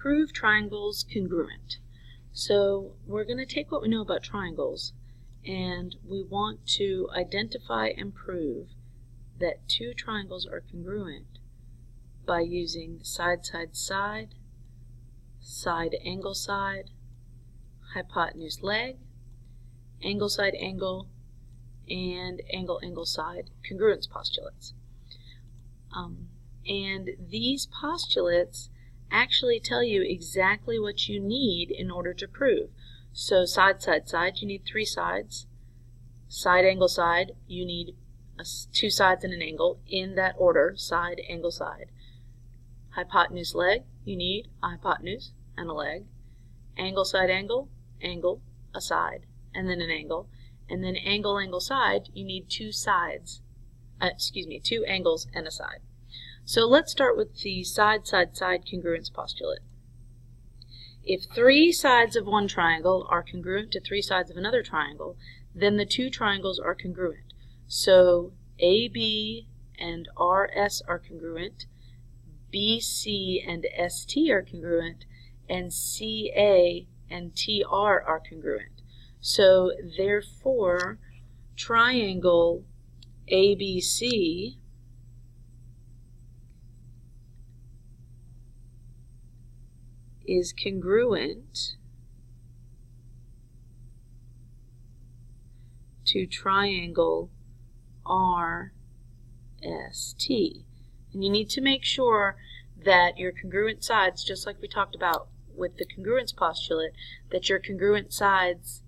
Prove triangles congruent. So we're going to take what we know about triangles and we want to identify and prove that two triangles are congruent by using side, side, side, side, angle, side, hypotenuse, leg, angle, side, angle, and angle, angle, side congruence postulates. And these postulates actually tell you exactly what you need in order to prove. So side, side, side, you need 3 sides. Side, angle, side, you need 2 sides and an angle in that order, side, angle, side. Hypotenuse, leg, you need a hypotenuse and a leg. Angle, side, angle, angle, a side, and then an angle. And then angle, angle, side, you need 2 sides. 2 angles and a side. So let's start with the side, side, side congruence postulate. If 3 sides of one triangle are congruent to 3 sides of another triangle, then the 2 triangles are congruent. So AB and RS are congruent, BC and ST are congruent, and CA and TR are congruent. So therefore, triangle ABC is congruent to triangle RST. And you need to make sure that your congruent sides, just like we talked about with the congruence postulate, that your congruent sides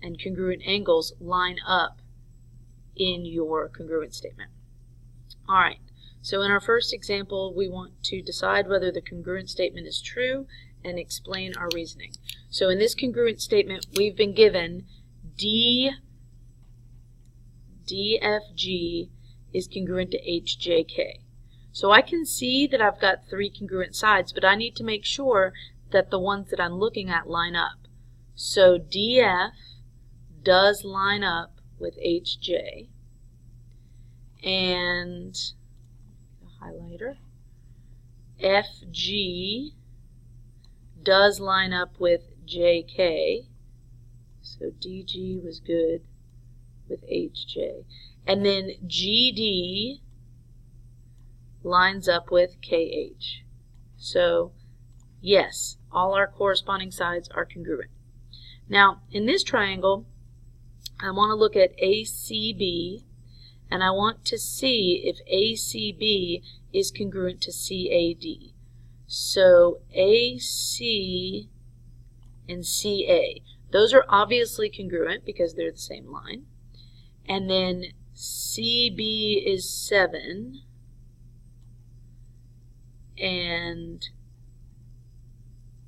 and congruent angles line up in your congruent statement. Alright, so in our first example, we want to decide whether the congruent statement is true and explain our reasoning. So in this congruent statement, we've been given DFG is congruent to HJK. So I can see that I've got 3 congruent sides, but I need to make sure that the ones that I'm looking at line up. So DF does line up with HJ, and a highlighter, FG does line up with JK, so DG was good with HJ, and then GD lines up with KH. So yes, all our corresponding sides are congruent. Now in this triangle, I want to look at ACB, and I want to see if ACB is congruent to CAD. So AC and CA, those are obviously congruent because they're the same line. And then CB is 7, and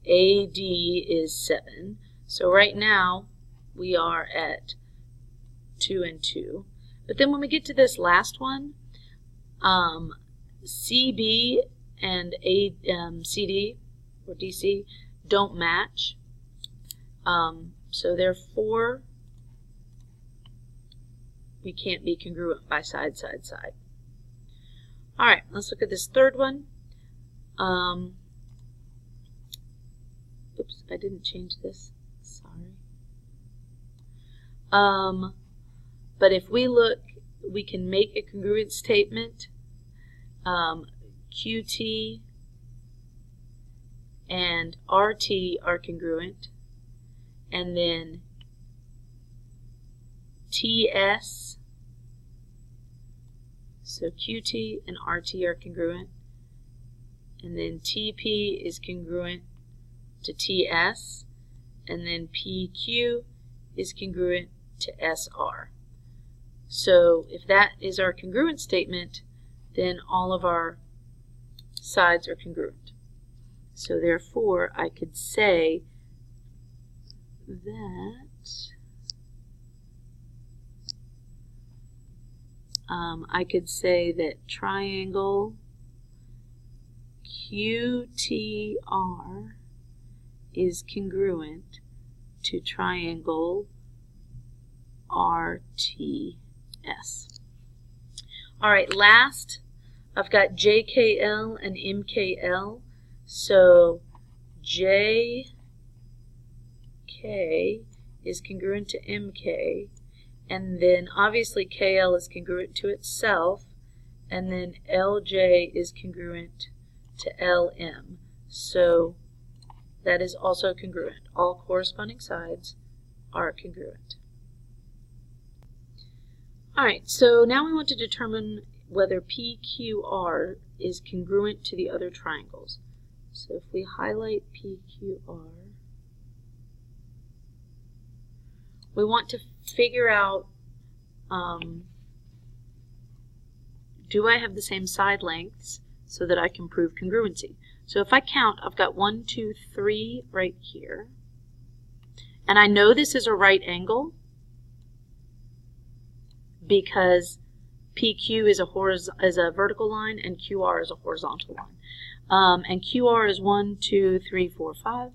AD is 7. So right now we are at 2 and 2. But then when we get to this last one, CB and CD or DC don't match. So therefore, we can't be congruent by side, side, side. Alright, let's look at this third one. Oops, I didn't change this. Sorry. But if we look, we can make a congruent statement. QT and RT are congruent, and then TS, so QT and RT are congruent, and then TP is congruent to TS, and then PQ is congruent to SR. So if that is our congruent statement, then all of our sides are congruent. So therefore, I could say that triangle QTR is congruent to triangle RTS. Alright, last, I've got JKL and MKL. So JK is congruent to MK, and then obviously KL is congruent to itself, and then LJ is congruent to LM. So that is also congruent. All corresponding sides are congruent. Alright, so now we want to determine whether PQR is congruent to the other triangles. So if we highlight PQR, we want to figure out, do I have the same side lengths so that I can prove congruency? So if I count, I've got 1, 2, 3 right here. And I know this is a right angle because PQ is a vertical line and QR is a horizontal line. And QR is 1, 2, 3, 4, 5.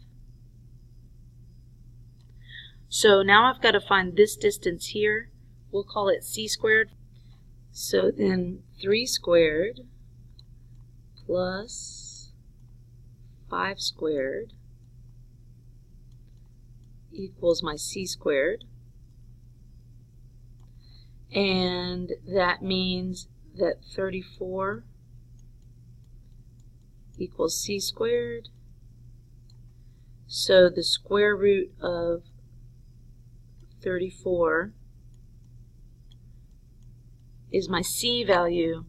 So now I've got to find this distance here. We'll call it c squared. So then 3 squared plus 5 squared equals my c squared. And that means that 34 equals c squared. So the square root of 34 is my c value,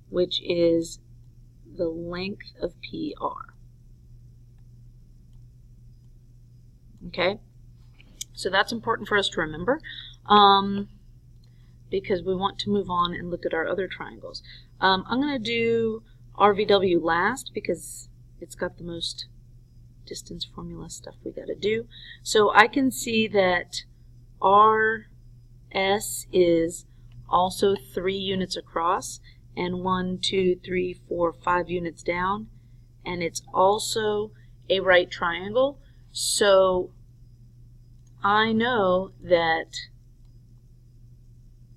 which is the length of PR. Okay, so that's important for us to remember because we want to move on and look at our other triangles. I'm going to do RVW last because it's got the most distance formula stuff we got to do. So I can see that RS is also 3 units across and 1, 2, 3, 4, 5 units down, and it's also a right triangle. So I know that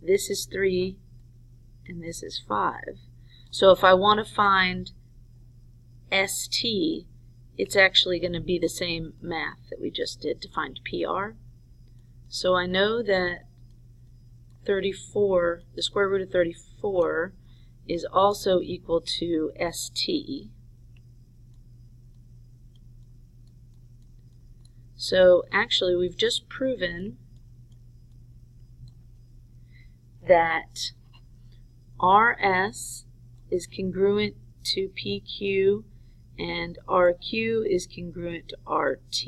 this is 3 and this is 5. So if I want to find ST, it's actually going to be the same math that we just did to find PR. So I know that 34, the square root of 34, is also equal to ST. So actually we've just proven that RS is congruent to PQ and RQ is congruent to RT,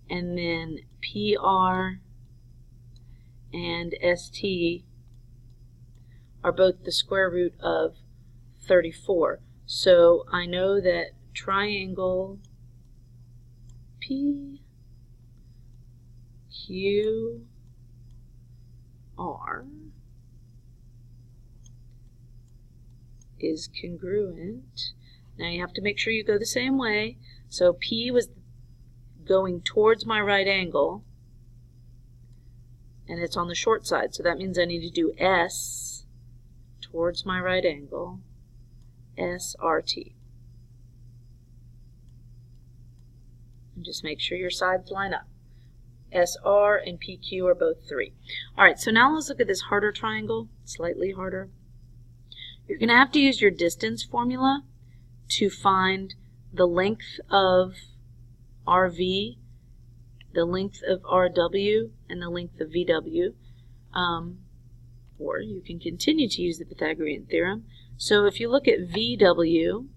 and then PR and ST are both the square root of 34. So I know that triangle PQR is congruent. Now you have to make sure you go the same way. So P was going towards my right angle, and it's on the short side, so that means I need to do S towards my right angle, SRT. And just make sure your sides line up. SR and PQ are both 3. Alright, so now let's look at this harder triangle, slightly harder. You're going to have to use your distance formula to find the length of RV, the length of RW, and the length of VW. Or you can continue to use the Pythagorean theorem. So if you look at VW,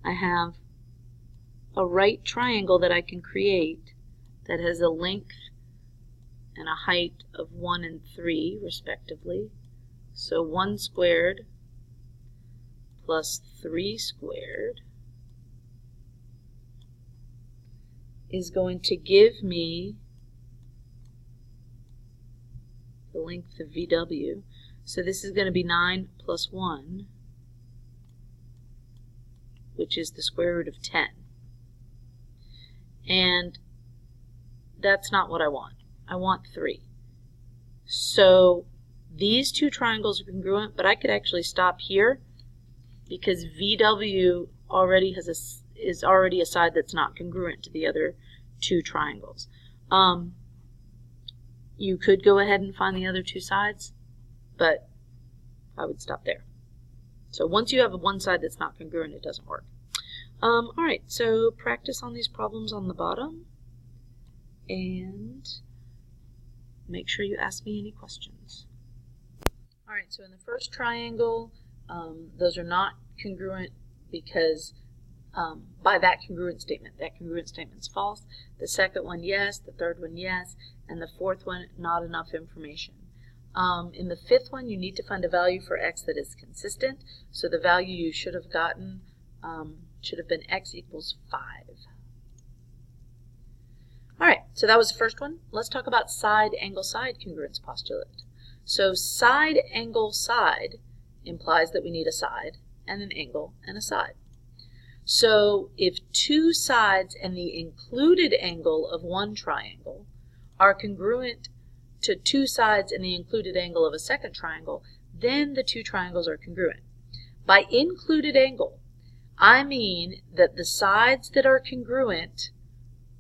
I have a right triangle that I can create that has a length and a height of 1 and 3 respectively. So 1 squared plus 3 squared is going to give me the length of VW. So this is going to be 9 plus 1, which is the square root of 10. And that's not what I want. I want 3. So these two triangles are congruent, but I could actually stop here because VW already is already a side that's not congruent to the other two triangles. You could go ahead and find the other two sides, but I would stop there. So once you have one side that's not congruent, it doesn't work. Alright, so practice on these problems on the bottom, and make sure you ask me any questions. Alright, so in the first triangle, those are not congruent because by that congruent statement's false. The second one, yes. The third one, yes. And the fourth one, not enough information. In the fifth one, you need to find a value for x that is consistent. So the value you should have gotten should have been x equals 5. Alright, so that was the first one. Let's talk about side, angle, side congruence postulate. So side, angle, side implies that we need a side and an angle and a side. So if two sides and the included angle of one triangle are congruent to two sides and the included angle of a second triangle, then the two triangles are congruent. By included angle, I mean that the sides that are congruent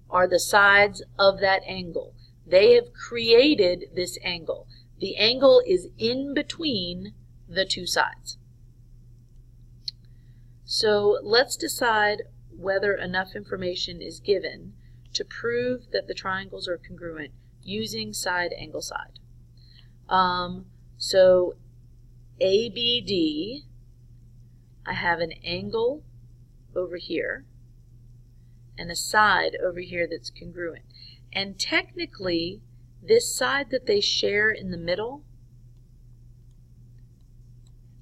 are the sides of that angle. They have created this angle. The angle is in between the two sides. So let's decide whether enough information is given to prove that the triangles are congruent using side, angle, side. So ABD, I have an angle over here and a side over here that's congruent. And technically, this side that they share in the middle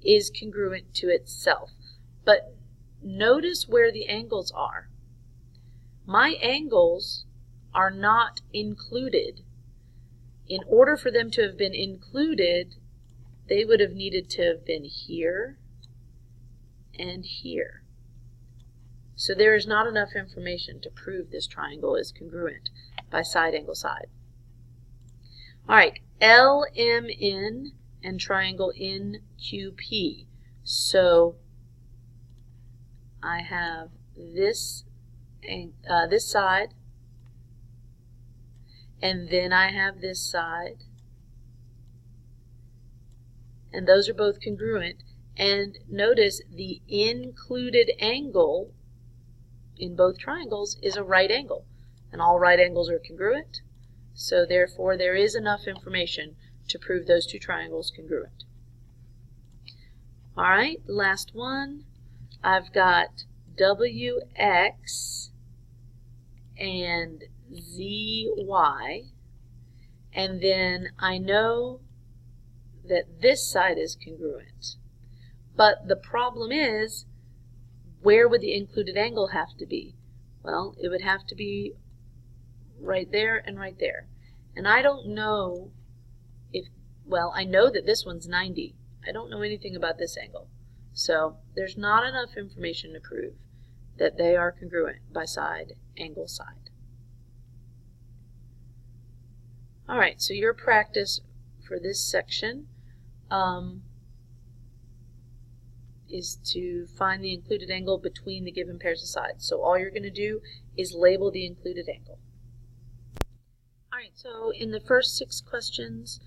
is congruent to itself. But notice where the angles are. My angles are not included. In order for them to have been included, they would have needed to have been here and here. So there is not enough information to prove this triangle is congruent by side, angle, side. Alright, LMN and triangle NQP. So I have this side, and then I have this side, and those are both congruent. And notice the included angle in both triangles is a right angle, and all right angles are congruent. So therefore there is enough information to prove those two triangles congruent. Alright, last one. I've got WX and ZY, and then I know that this side is congruent. But the problem is, where would the included angle have to be? Well, it would have to be right there and right there. And I don't know if, well, I know that this one's 90. I don't know anything about this angle. So there's not enough information to prove that they are congruent by side, angle, side. Alright, so your practice for this section is to find the included angle between the given pairs of sides. So all you're going to do is label the included angle. Alright, so in the first 6 questions,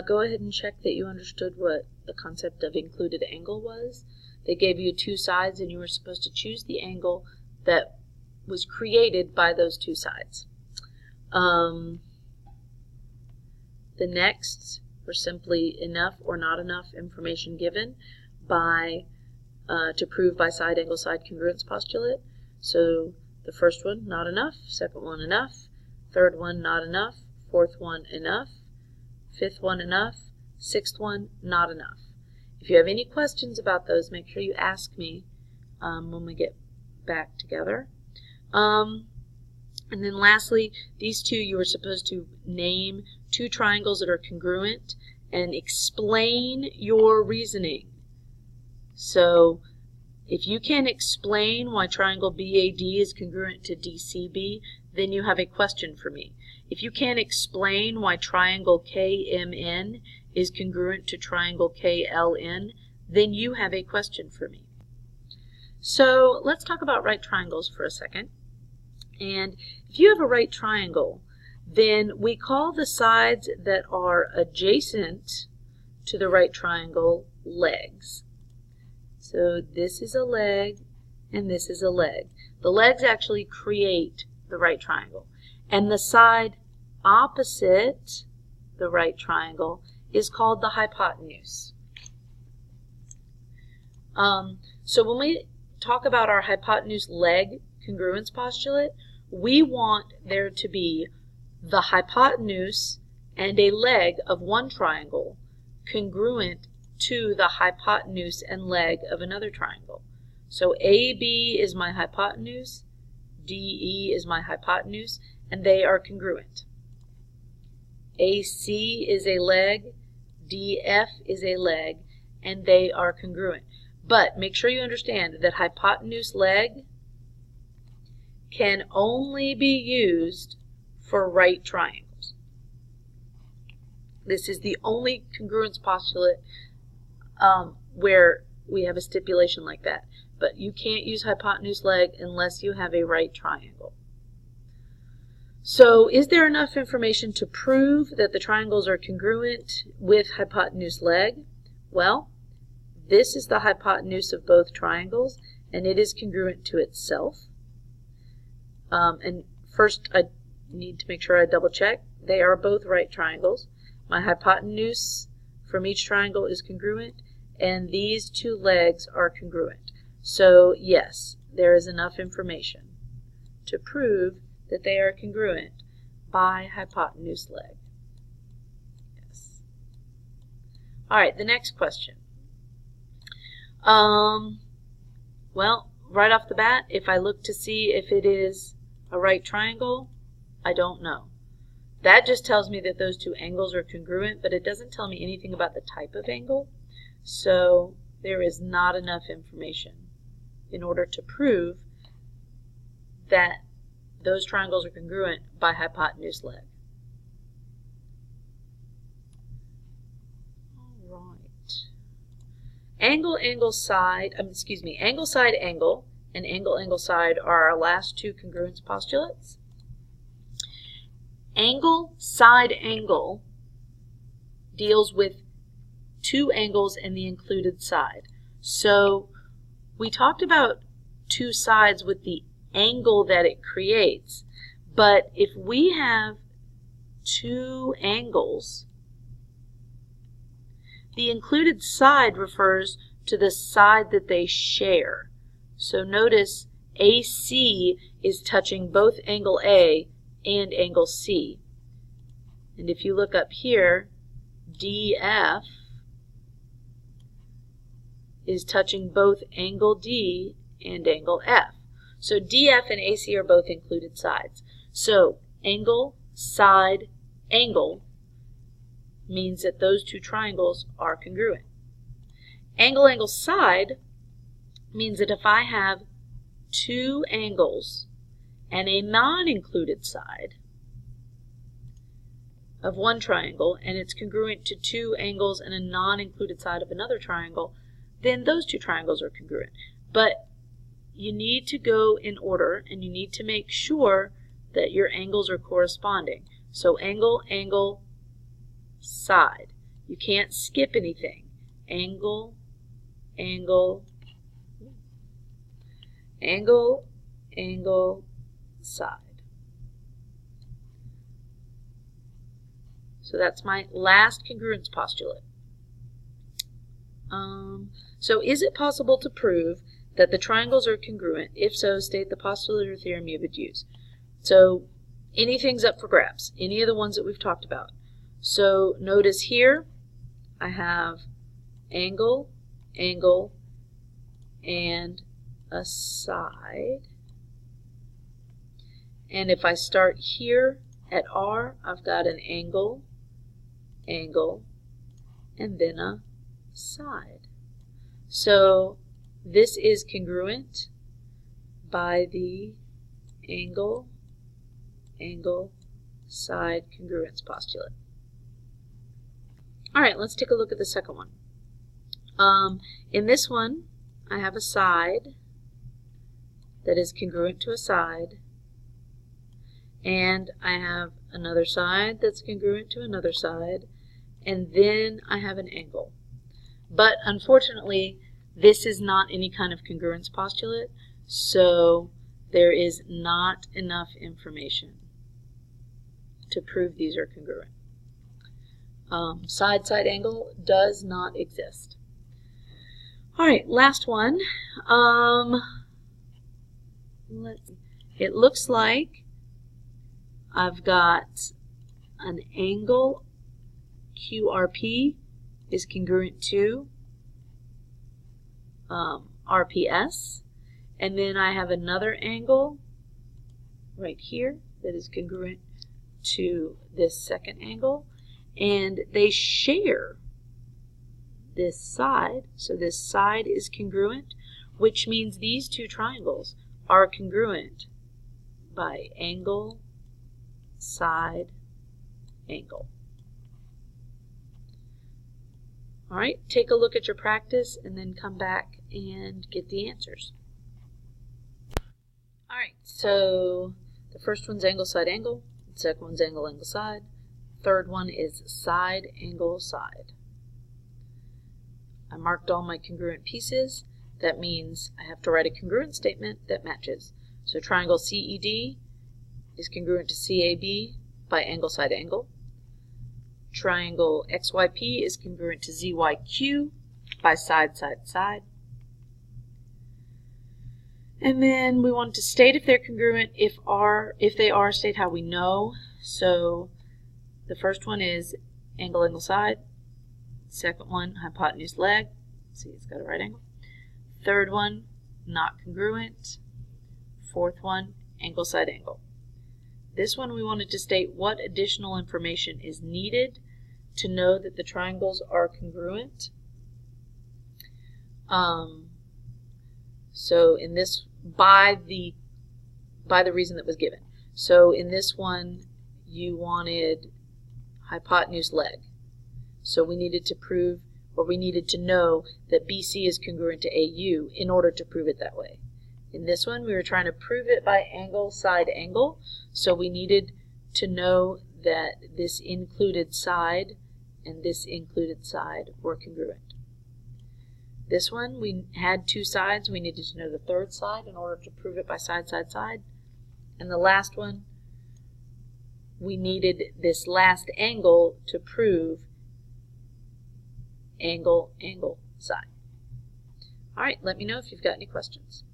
go ahead and check that you understood what the concept of included angle was. They gave you 2 sides and you were supposed to choose the angle that was created by those 2 sides. The next were simply enough or not enough information given by to prove by side, angle, side congruence postulate. So the first one, not enough. Second one, enough. Third one, not enough. Fourth one, enough. Fifth one, enough. Sixth one, not enough. If you have any questions about those, make sure you ask me when we get back together. And then lastly, these 2, you were supposed to name 2 triangles that are congruent and explain your reasoning. So if you can explain why triangle BAD is congruent to DCB, then you have a question for me. If you can't explain why triangle KMN is congruent to triangle KLN, then you have a question for me. So let's talk about right triangles for a second. And if you have a right triangle, then we call the sides that are adjacent to the right triangle legs. So this is a leg and this is a leg. The legs actually create the right triangle. And the side opposite the right triangle is called the hypotenuse. So when we talk about our hypotenuse leg congruence postulate, we want there to be the hypotenuse and a leg of one triangle congruent to the hypotenuse and leg of another triangle. So AB is my hypotenuse, DE is my hypotenuse, and they are congruent. AC is a leg, DF is a leg, and they are congruent. But make sure you understand that hypotenuse leg can only be used for right triangles. This is the only congruence postulate where we have a stipulation like that. But you can't use hypotenuse leg unless you have a right triangle. So is there enough information to prove that the triangles are congruent with hypotenuse leg? Well, this is the hypotenuse of both triangles, and it is congruent to itself. And first, I need to make sure I double check. They are both right triangles. My hypotenuse from each triangle is congruent, and these two legs are congruent. So yes, there is enough information to prove that they are congruent by hypotenuse leg. Yes. All right, the next question. Well, right off the bat, if I look to see if it is a right triangle, I don't know. That just tells me that those two angles are congruent, but it doesn't tell me anything about the type of angle. So there is not enough information in order to prove that those triangles are congruent by hypotenuse leg. All right. Angle, angle, side, angle, side, angle, and angle, angle, side are our last two congruence postulates. Angle, side, angle deals with two angles and the included side. So we talked about two sides with the angle that it creates, but if we have two angles, the included side refers to the side that they share. So notice AC is touching both angle A and angle C. And if you look up here, DF is touching both angle D and angle F. So DF and AC are both included sides. So angle, side, angle means that those two triangles are congruent. Angle, angle, side means that if I have two angles and a non-included side of one triangle, and it's congruent to two angles and a non-included side of another triangle, then those two triangles are congruent. But you need to go in order, and you need to make sure that your angles are corresponding. So angle, angle, side. You can't skip anything. Angle, angle, angle, angle, side. So that's my last congruence postulate. So is it possible to prove that the triangles are congruent? If so, state the postulate or theorem you would use. So anything's up for grabs, any of the ones that we've talked about. So notice here I have angle, angle, and a side. And if I start here at R, I've got an angle, angle, and then a side. So this is congruent by the angle, angle, side congruence postulate. All right, let's take a look at the second one. In this one, I have a side that is congruent to a side, and I have another side that's congruent to another side, and then I have an angle. But unfortunately, this is not any kind of congruence postulate, so there is not enough information to prove these are congruent. Side-side angle does not exist. All right, last one. It looks like I've got an angle QRP is congruent to RPS, and then I have another angle right here that is congruent to this second angle, and they share this side, so this side is congruent, which means these two triangles are congruent by angle, side, angle. All right, take a look at your practice and then come back and get the answers. All right, so the first one's angle, side, angle. The second one's angle, angle, side. Third one is side, angle, side. I marked all my congruent pieces. That means I have to write a congruent statement that matches. So triangle CED is congruent to CAB by angle, side, angle. Triangle XYP is congruent to ZYQ by side, side, side. And then we want to state if they're congruent. If they are, state how we know. So the first one is angle, angle, side. Second one, hypotenuse, leg. See, it's got a right angle. Third one, not congruent. Fourth one, angle, side, angle. This one we wanted to state what additional information is needed to know that the triangles are congruent. So in this, by the reason that was given. So in this one, you wanted hypotenuse, leg. So we needed to prove, or we needed to know that BC is congruent to AU in order to prove it that way. In this one, we were trying to prove it by angle, side, angle. So we needed to know that this included side and this included side were congruent. This one, we had two sides. We needed to know the third side in order to prove it by side, side, side. And the last one, we needed this last angle to prove angle, angle, side. All right, let me know if you've got any questions.